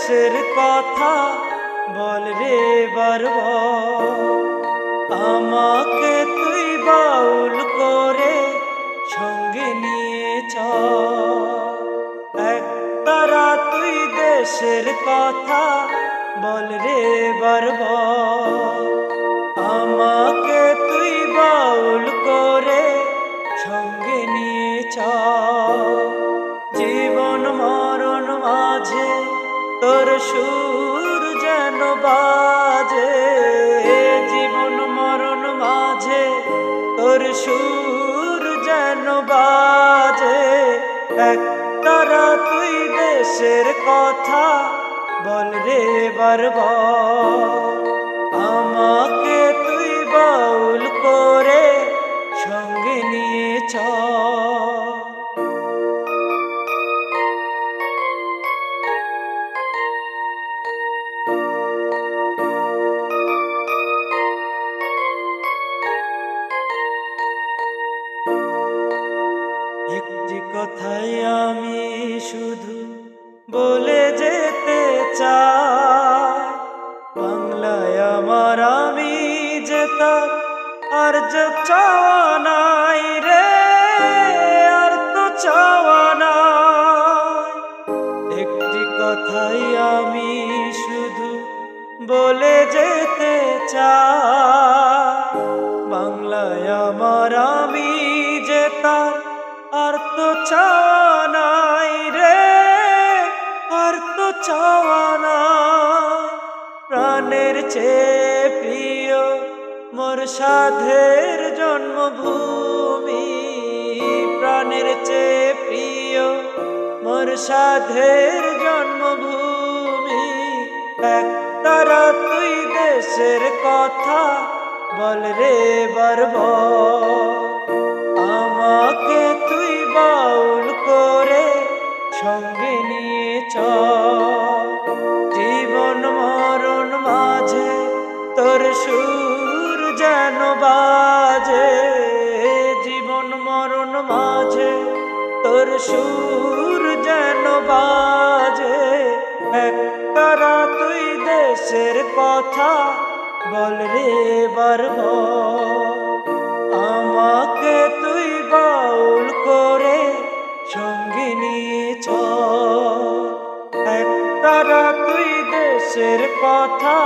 দেশের কথা বল রে বারবার। আমাকে তুই বাউল করে সঙ্গে নিয়ে চল। একতারা তুই দেশের কথা বল রে বারবার। আমাকে তুই বাউল করে সঙ্গে নিয়ে চল। জীবন মরণ মাঝে তোর সুর যেন বাজে। জীবন মরণ মাঝে তোর সুর যেন বাজে। একতারা তুই দেশের কথা বল রে বারবার। আমাকে তুই বাউল করে সঙ্গে নিয়ে চল। একটি কথাই আমি শুধু বলে যেতে চাই। বাংলায় আমার আমি যেতাম আর যে চাওয়া নাই রে, আর তো চাওয়া নাই। একটি কথাই আমি শুধু বলে যেতে চাই। বাংলায় আমার আমি যেতাম আর তো চাওয়া নাই রে, আর তো চাওয়া নাই। প্রাণের চেয়ে প্রিয় মোর সাধের জন্মভূমি। প্রাণের চেয়ে প্রিয় মোর সাধের জন্মভূমি। একতারা তুই দেশের কথা বল রে বারবার। আমাকে তুই বাউল করে সঙ্গে নিয়ে চল। জীবন মরণ মাঝে তোর সুর যেন বাজে। জীবন মরণ মাঝে তোর সুর যেন বাজে। একতারা তুই দেশের কথা বল রে বারবার। আমাকে তুই বাউল করে সঙ্গে নিয়ে চল। একতারা তুই দেশের কথা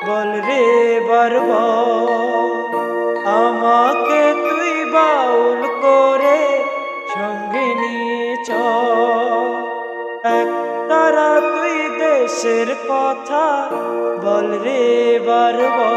বল রে বারবার। আমাকে তুই বাউল করে সঙ্গে নিয়ে চল। একতারা তুই দেশের কথা বল রে বারবার।